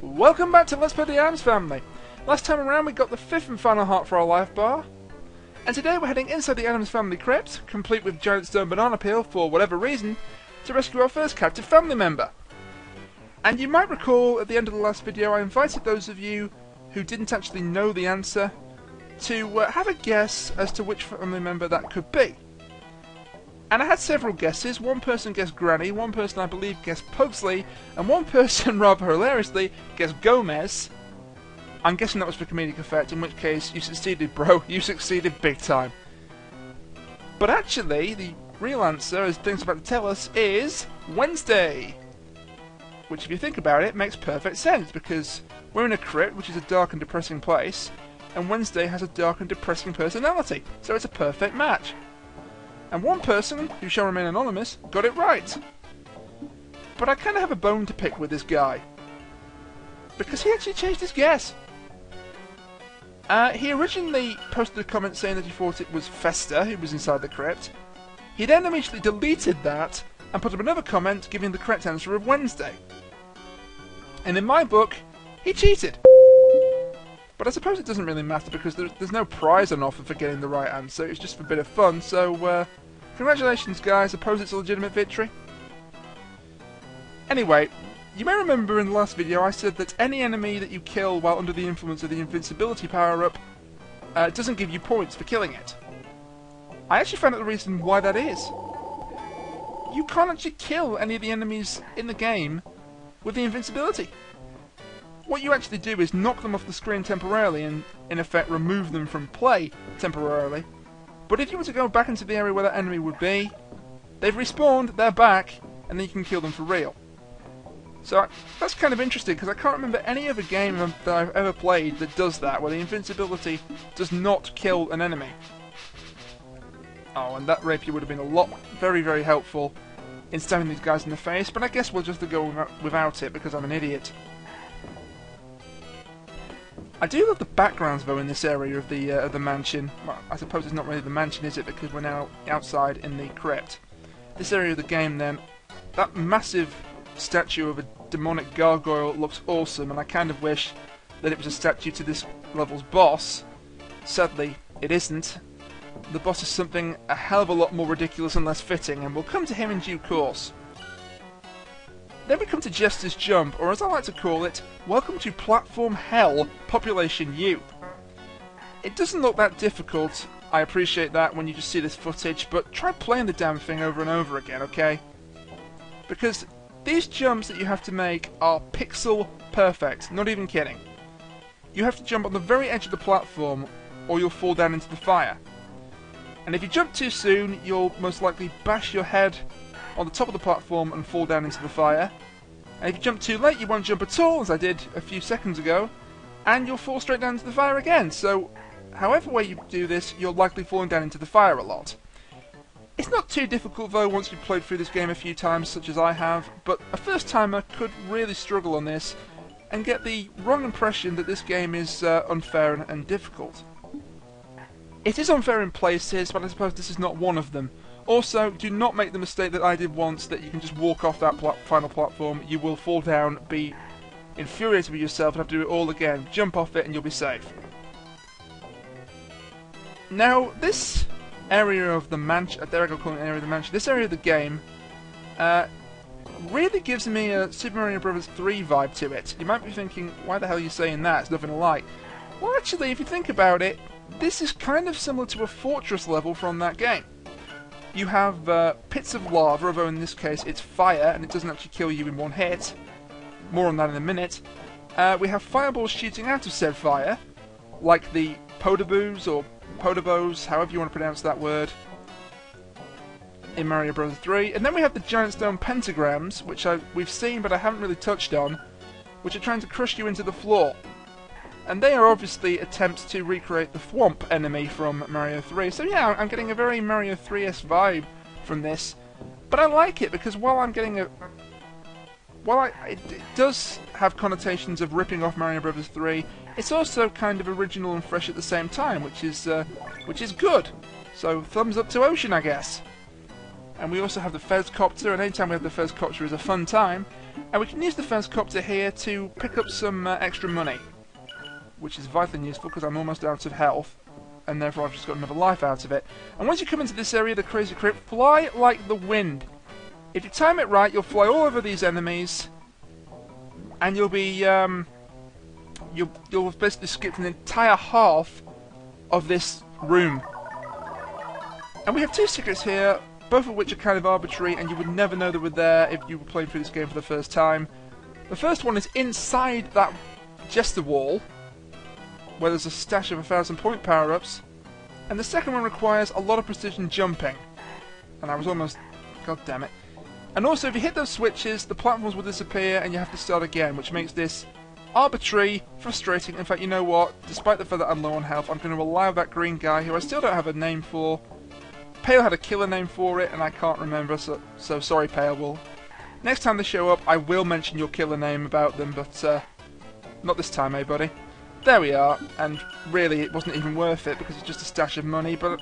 Welcome back to Let's Play the Addams family. Last time around we got the 5th and final heart for our life bar. And today we're heading inside the Addams family crypt, complete with giant stone banana peel for whatever reason, to rescue our first captive family member. And you might recall at the end of the last video I invited those of you who didn't actually know the answer to have a guess as to which family member that could be. And I had several guesses. One person guessed Granny, one person I believe guessed Pugsley, and one person rather hilariously guessed Gomez. I'm guessing that was for comedic effect, in which case you succeeded, bro. You succeeded big time. But actually, the real answer, as things about to tell us, is Wednesday. Which, if you think about it, makes perfect sense, because we're in a crypt, which is a dark and depressing place, and Wednesday has a dark and depressing personality, so it's a perfect match. And one person, who shall remain anonymous, got it right. But I kind of have a bone to pick with this guy, because he actually changed his guess. He originally posted a comment saying that he thought it was Fester who was inside the crypt. He then immediately deleted that and put up another comment giving the correct answer of Wednesday. And in my book, he cheated. But I suppose it doesn't really matter because there's no prize on offer for getting the right answer, it's just for a bit of fun, so congratulations guys, I suppose it's a legitimate victory. Anyway, you may remember in the last video I said that any enemy that you kill while under the influence of the invincibility power-up doesn't give you points for killing it. I actually found out the reason why that is. You can't actually kill any of the enemies in the game with the invincibility. What you actually do is knock them off the screen temporarily and, in effect, remove them from play temporarily. But if you were to go back into the area where that enemy would be, they've respawned, they're back, and then you can kill them for real. So that's kind of interesting, because I can't remember any other game that I've ever played that does that, where the invincibility does not kill an enemy. Oh, and that rapier would have been very, very helpful in stabbing these guys in the face, but I guess we'll just go without it, because I'm an idiot. I do love the backgrounds though in this area of the mansion. Well, I suppose it's not really the mansion, is it? Because we're now outside in the crypt. This area of the game, then, that massive statue of a demonic gargoyle looks awesome, and I kind of wish that it was a statue to this level's boss. Sadly, it isn't. The boss is something a hell of a lot more ridiculous and less fitting, and we'll come to him in due course. Then we come to Jester's Jump, or as I like to call it, welcome to Platform Hell, Population U. It doesn't look that difficult, I appreciate that when you just see this footage, but try playing the damn thing over and over again, okay? Because these jumps that you have to make are pixel perfect, not even kidding. You have to jump on the very edge of the platform, or you'll fall down into the fire. And if you jump too soon, you'll most likely bash your head on the top of the platform and fall down into the fire. And if you jump too late, you won't jump at all, as I did a few seconds ago, and you'll fall straight down into the fire again. So, however way you do this, you're likely falling down into the fire a lot. It's not too difficult though once you've played through this game a few times, such as I have, but a first timer could really struggle on this and get the wrong impression that this game is unfair and difficult. It is unfair in places, but I suppose this is not one of them. Also, do not make the mistake that I did once, that you can just walk off that final platform, you will fall down, be infuriated with yourself and have to do it all again. Jump off it and you'll be safe. Now, this area of the mansion, there I go calling it area of the mansion, this area of the game really gives me a Super Mario Bros. 3 vibe to it. You might be thinking, why the hell are you saying that? It's nothing alike. Well, actually, if you think about it, this is kind of similar to a fortress level from that game. You have pits of lava, although in this case it's fire, and it doesn't actually kill you in one hit. More on that in a minute. We have fireballs shooting out of said fire, like the Podoboos, or Podobos, however you want to pronounce that word, in Mario Bros. 3. And then we have the giant stone pentagrams, which we've seen but I haven't really touched on, which are trying to crush you into the floor. And they are obviously attempts to recreate the Thwomp enemy from Mario 3. So yeah, I'm getting a very Mario 3-esque vibe from this. But I like it because while I'm getting a... it does have connotations of ripping off Mario Bros. 3, it's also kind of original and fresh at the same time, which is good. So thumbs up to Ocean, I guess. And we also have the Fez Copter, and anytime we have the Fez Copter is a fun time. And we can use the first copter here to pick up some extra money, which is vitally useful because I'm almost out of health, and therefore I've just got another life out of it. And once you come into this area, the Crazy Crypt, fly like the wind. If you time it right, you'll fly all over these enemies, and you'll be you'll basically skip an entire half of this room. And we have two secrets here, both of which are kind of arbitrary, and you would never know they were there if you were playing through this game for the first time. The first one is inside that Jester wall, where there's a stash of 1,000-point power-ups, and the second one requires a lot of precision jumping. And I was almost... god damn it. And also, if you hit those switches, the platforms will disappear and you have to start again, which makes this arbitrary, frustrating. In fact, you know what? Despite the fact that I'm low on health, I'm going to allow that green guy, who I still don't have a name for. Pale had a killer name for it, and I can't remember, so sorry, Pale. Next time they show up, I will mention your killer name about them, but not this time, eh, buddy? There we are, and really, it wasn't even worth it because it's just a stash of money. But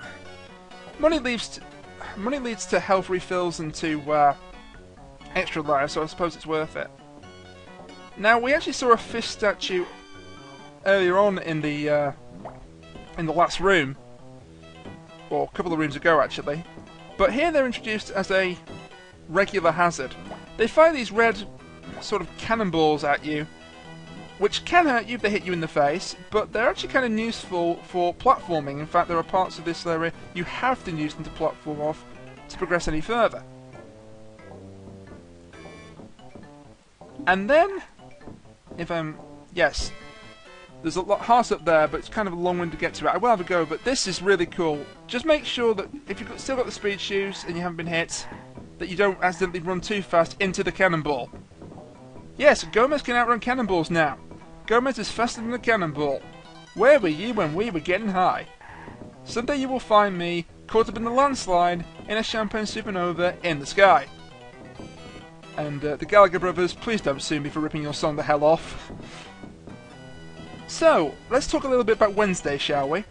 money leads to health refills and to extra lives, so I suppose it's worth it. Now, we actually saw a fish statue earlier on in the last room. Or a couple of rooms ago, actually. But here they're introduced as a regular hazard. They fire these red sort of cannonballs at you, which can hurt you if they hit you in the face, but they're actually kind of useful for platforming. In fact, there are parts of this area you have to use them to platform off to progress any further. And then, yes, there's a lot heart up there, but it's kind of a long one to get to it. I will have a go, but this is really cool. Just make sure that if you've still got the speed shoes and you haven't been hit, that you don't accidentally run too fast into the cannonball. Yes, Gomez can outrun cannonballs now. Gomez is faster than a cannonball. Where were you when we were getting high? Someday you will find me caught up in the landslide in a champagne supernova in the sky. And the Gallagher brothers, please don't sue me for ripping your song the hell off. So, let's talk a little bit about Wednesday, shall we?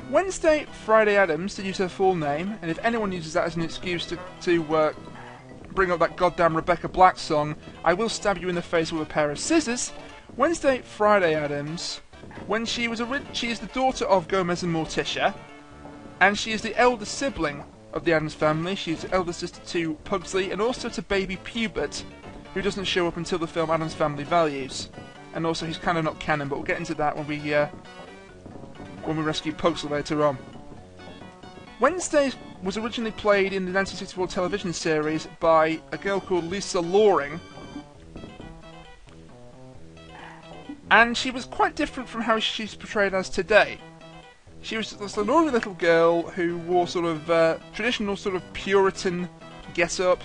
Wednesday Friday Addams, to use her full name, and if anyone uses that as an excuse to bring up that goddamn Rebecca Black song, I will stab you in the face with a pair of scissors. Wednesday Friday Addams, when she is the daughter of Gomez and Morticia, and she is the elder sibling of the Addams family. She's the elder sister to Pugsley and also to baby Pubert, who doesn't show up until the film Addams Family Values. And also he's kind of not canon, but we'll get into that when we rescue Pugsley later on. Wednesday was originally played in the 1964 television series by a girl called Lisa Loring, and she was quite different from how she's portrayed as today. She was just an ordinary little girl who wore sort of traditional sort of Puritan get-up,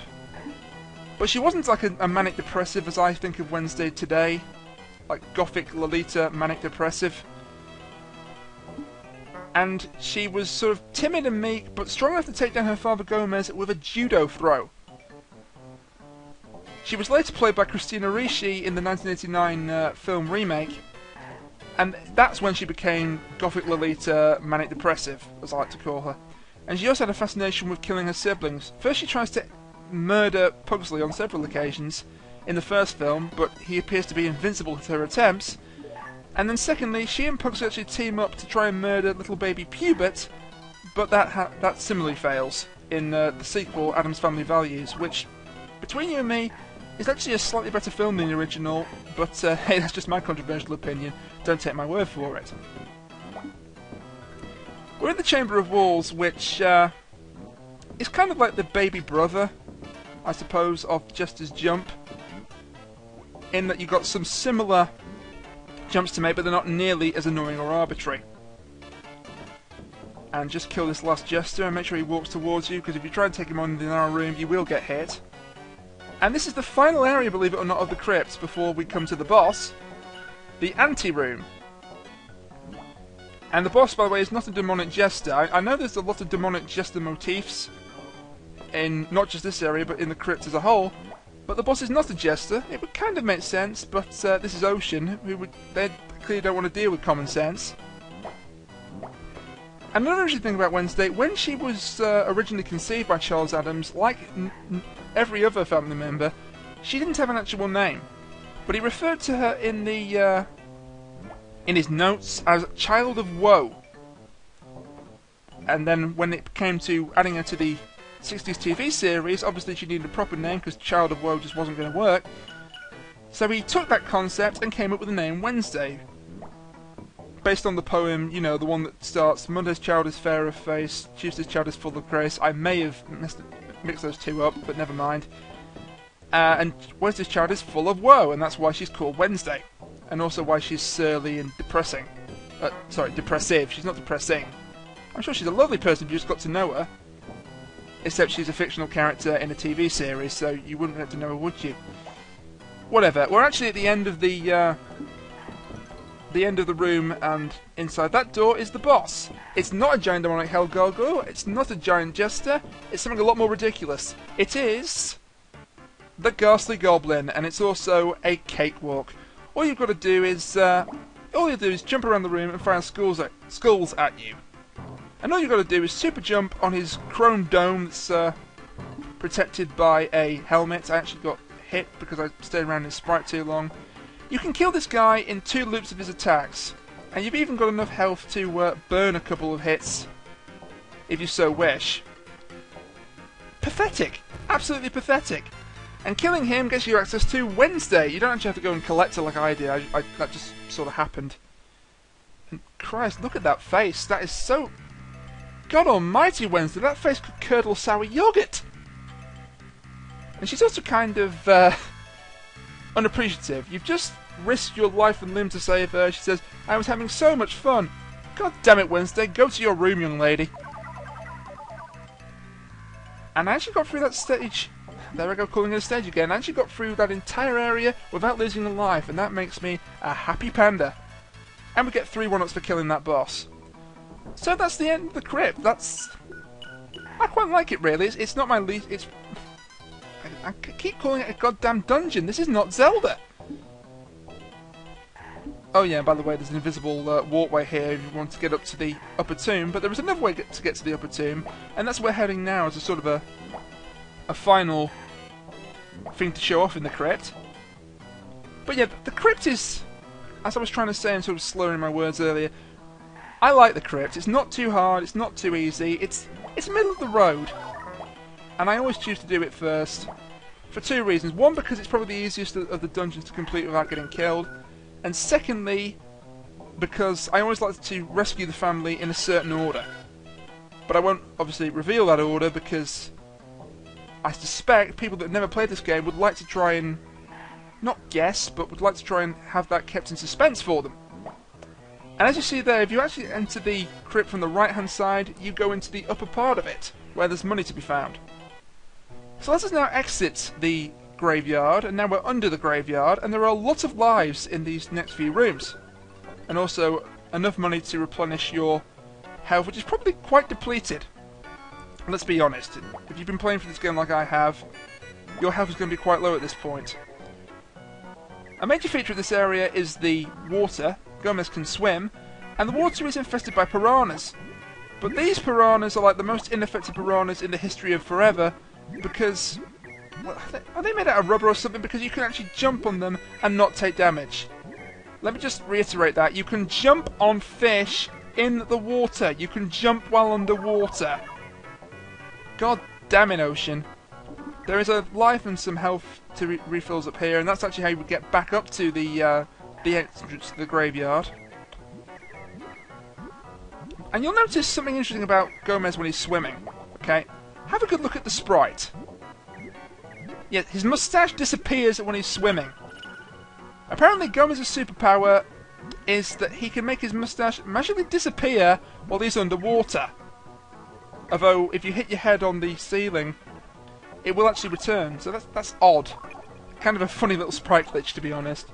but she wasn't like a manic depressive as I think of Wednesday today, like gothic Lolita manic depressive. And she was sort of timid and meek, but strong enough to take down her father Gomez with a judo throw. She was later played by Christina Ricci in the 1989 film remake, and that's when she became Gothic Lolita Manic Depressive, as I like to call her. And she also had a fascination with killing her siblings. First she tries to murder Pugsley on several occasions in the first film, but he appears to be invincible to her attempts. And then secondly, she and Pugsley actually team up to try and murder little baby Pubert, but that similarly fails in the sequel, Addams Family Values, which, between you and me, is actually a slightly better film than the original, but hey, that's just my controversial opinion. Don't take my word for it. We're in the Chamber of Walls, which is kind of like the baby brother, I suppose, of Jester's Jump, in that you've got some similar jumps to make, but they're not nearly as annoying or arbitrary. And just kill this last Jester and make sure he walks towards you, because if you try and take him on in the narrow room, you will get hit. And this is the final area, believe it or not, of the crypt before we come to the boss, the Ante-Room. And the boss, by the way, is not a demonic jester. I know there's a lot of demonic jester motifs in not just this area, but in the crypt as a whole. But the boss is not a jester. It would kind of make sense, but this is Ocean, they clearly don't want to deal with common sense. Another interesting thing about Wednesday, when she was originally conceived by Charles Addams, like every other family member, She didn't have an actual name, but he referred to her in the in his notes as Child of Woe. And then when it came to adding her to the 60s TV series, obviously she needed a proper name because Child of Woe just wasn't going to work. So he took that concept and came up with the name Wednesday. Based on the poem, you know, the one that starts, Monday's child is fair of face, Tuesday's child is full of grace. I may have mixed those two up, but never mind. And Wednesday's child is full of woe, and that's why she's called Wednesday. And also why she's surly and depressing. Sorry, depressive. She's not depressing. I'm sure she's a lovely person if you just got to know her. Except she's a fictional character in a TV series, so you wouldn't have to know her, would you? Whatever. We're actually at the end of the room, and inside that door is the boss. It's not a giant demonic hell gargoyle. It's not a giant jester. It's something a lot more ridiculous. It is the Ghastly Goblin, and it's also a cakewalk. All you've got to do is jump around the room and fire skulls at you. And all you've got to do is super jump on his chrome dome that's protected by a helmet. I actually got hit because I stayed around in Sprite too long. You can kill this guy in 2 loops of his attacks, and you've even got enough health to burn a couple of hits if you so wish. Pathetic. Absolutely pathetic. And killing him gets you access to Wednesday. You don't actually have to go and collect her like I did. That just sort of happened. And Christ, look at that face. That is so... God almighty, Wednesday, that face could curdle sour yogurt. And she's also kind of unappreciative. You've just risked your life and limb to save her. She says, I was having so much fun. God damn it, Wednesday, go to your room, young lady. And I actually got through that stage. There I go, calling it a stage again. I actually got through that entire area without losing a life, and that makes me a happy panda. And we get 3 1-ups for killing that boss. So that's the end of the crypt. I quite like it, really. It's not my least... I keep calling it a goddamn dungeon. This is not Zelda. Oh yeah, by the way, there's an invisible walkway here if you want to get up to the upper tomb, but there is another way to get to the upper tomb, and that's where we're heading now as a sort of a final thing to show off in the crypt. But yeah, the crypt is, as I was trying to say and sort of slurring my words earlier, I like the crypt. It's not too hard, it's not too easy, it's middle of the road. And I always choose to do it first, for 2 reasons. One, because it's probably the easiest of the dungeons to complete without getting killed. And secondly, because I always like to rescue the family in a certain order. But I won't obviously reveal that order because I suspect people that have never played this game would like to try and, not guess, but would like to try and have that kept in suspense for them. And as you see there, if you actually enter the crypt from the right hand side, you go into the upper part of it, where there's money to be found. So let us now exit the graveyard, and now we're under the graveyard, and there are a lot of lives in these next few rooms. And also enough money to replenish your health, which is probably quite depleted. And let's be honest, if you've been playing for this game like I have, your health is going to be quite low at this point. A major feature of this area is the water. Gomez can swim, and the water is infested by piranhas. But these piranhas are like the most ineffective piranhas in the history of forever, because... well, are they made out of rubber or something? Because you can actually jump on them and not take damage. Let me just reiterate that. You can jump on fish in the water. You can jump while underwater. God damn it, Ocean. There is a life and some health to refills up here, and that's actually how you would get back up to the entrance to the graveyard. And you'll notice something interesting about Gomez when he's swimming. Okay? Have a good look at the sprite. Yeah, his moustache disappears when he's swimming. Apparently Gomez's superpower is that he can make his moustache magically disappear while he's underwater. Although, if you hit your head on the ceiling, it will actually return, so that's odd. Kind of a funny little sprite glitch, to be honest.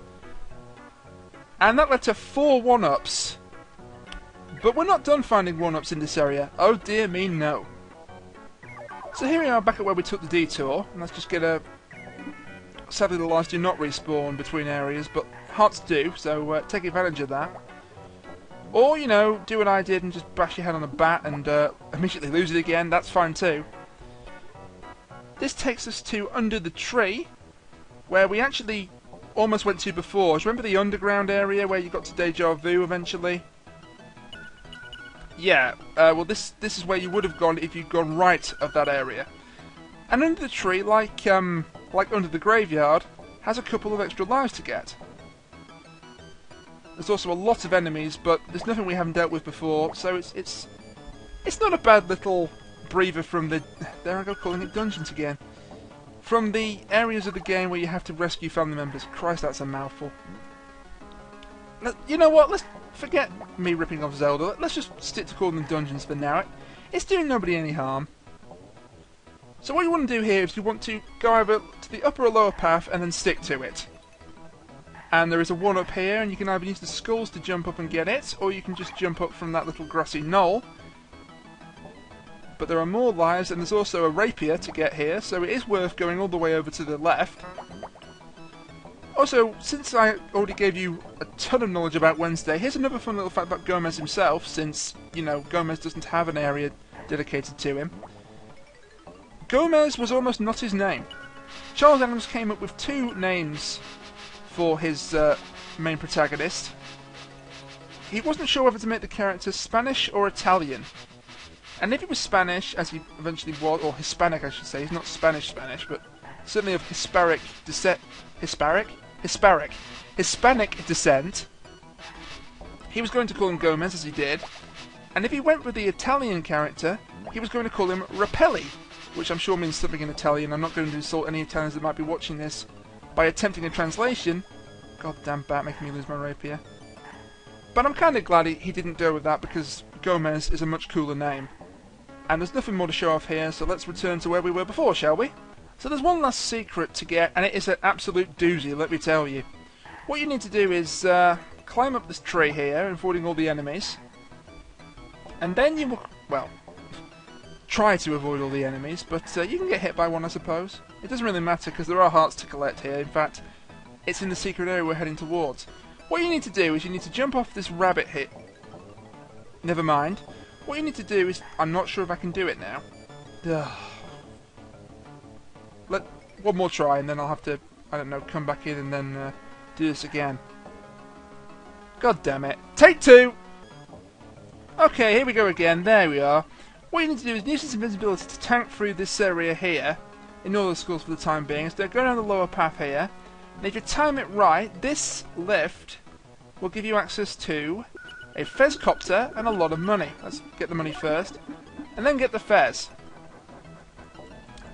And that led to 4 1-ups. But we're not done finding 1-ups in this area. Oh dear me, no. So here we are back at where we took the detour, and let's just get a... Sadly the lives do not respawn between areas, but hearts do, so take advantage of that. Or, you know, do what I did and just bash your head on a bat and immediately lose it again, that's fine too. This takes us to under the tree, where we actually almost went to before. Do you remember the underground area where you got to Deja Vu eventually? Yeah, well this is where you would have gone if you'd gone right of that area. And under the tree, like under the graveyard, has a couple of extra lives to get. There's also a lot of enemies, but there's nothing we haven't dealt with before, so it's not a bad little breather from the... There I go calling it dungeons again. From the areas of the game where you have to rescue family members. Christ, that's a mouthful. You know what? Let's forget me ripping off Zelda. Let's just stick to calling them dungeons for now. It's doing nobody any harm. So what you want to do here is you want to go either to the upper or lower path and then stick to it. And there is a one up here, and you can either use the skulls to jump up and get it, or you can just jump up from that little grassy knoll. But there are more lives, and there's also a rapier to get here, so it is worth going all the way over to the left. Also, since I already gave you a ton of knowledge about Wednesday, here's another fun little fact about Gomez himself, since, you know, Gomez doesn't have an area dedicated to him. Gomez was almost not his name. Charles Addams came up with two names for his main protagonist. He wasn't sure whether to make the character Spanish or Italian. And if he was Spanish, as he eventually was, or Hispanic I should say, he's not Spanish, but certainly of Hispanic descent, Hispanic descent, he was going to call him Gomez, as he did. And if he went with the Italian character, he was going to call him Rapelli, which I'm sure means something in Italian. I'm not going to insult any Italians that might be watching this by attempting a translation. Goddamn bat making me lose my rapier. But I'm kind of glad he didn't go with that, because Gomez is a much cooler name. And there's nothing more to show off here, so let's return to where we were before, shall we? So there's one last secret to get, and it is an absolute doozy, let me tell you. What you need to do is climb up this tree here, avoiding all the enemies. And then you will, well, try to avoid all the enemies, but you can get hit by one, I suppose. It doesn't really matter, because there are hearts to collect here. In fact, it's in the secret area we're heading towards. What you need to do is you need to jump off this rabbit hit. Never mind. What you need to do is... I'm not sure if I can do it now. One more try, and then I'll have to, I don't know, come back in and then do this again. God damn it. Take two! Okay, here we go again. There we are. What you need to do is use this invisibility to tank through this area here. Ignore the skulls for the time being. So go down the lower path here. And if you time it right, this lift will give you access to a fez copter and a lot of money. Let's get the money first. And then get the fez.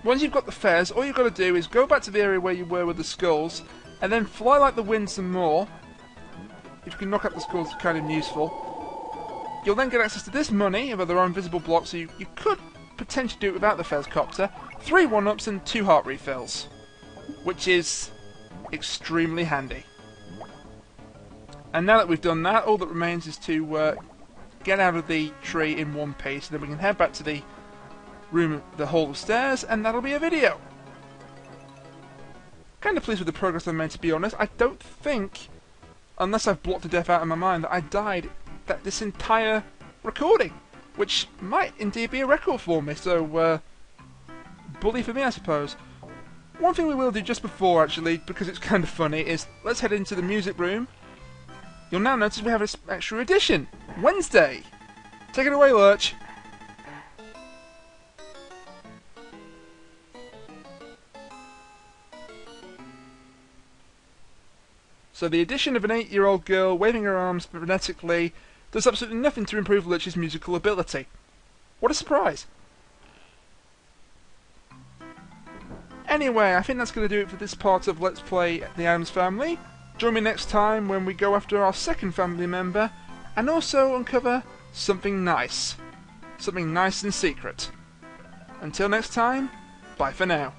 Once you've got the fez, all you've got to do is go back to the area where you were with the skulls, and then fly like the wind some more. If you can knock out the skulls, it's kind of useful. You'll then get access to this money, but there are invisible blocks, so you could potentially do it without the fez copter. 3 1-ups and 2 heart refills, which is extremely handy. And now that we've done that, all that remains is to get out of the tree in one piece, and then we can head back to the room, the hall of stairs, and that'll be a video. Kind of pleased with the progress I've made, to be honest. I don't think, unless I've blocked to death out of my mind, that I died this entire recording, which might indeed be a record for me, so bully for me, I suppose. One thing we will do just before, actually, because it's kind of funny, is let's head into the music room. You'll now notice we have an extra edition, Wednesday. Take it away, Lurch. So the addition of an 8-year-old girl waving her arms frenetically does absolutely nothing to improve Lurch's musical ability. What a surprise! Anyway, I think that's going to do it for this part of Let's Play The Addams Family. Join me next time when we go after our second family member and also uncover something nice. Something nice and secret. Until next time, bye for now.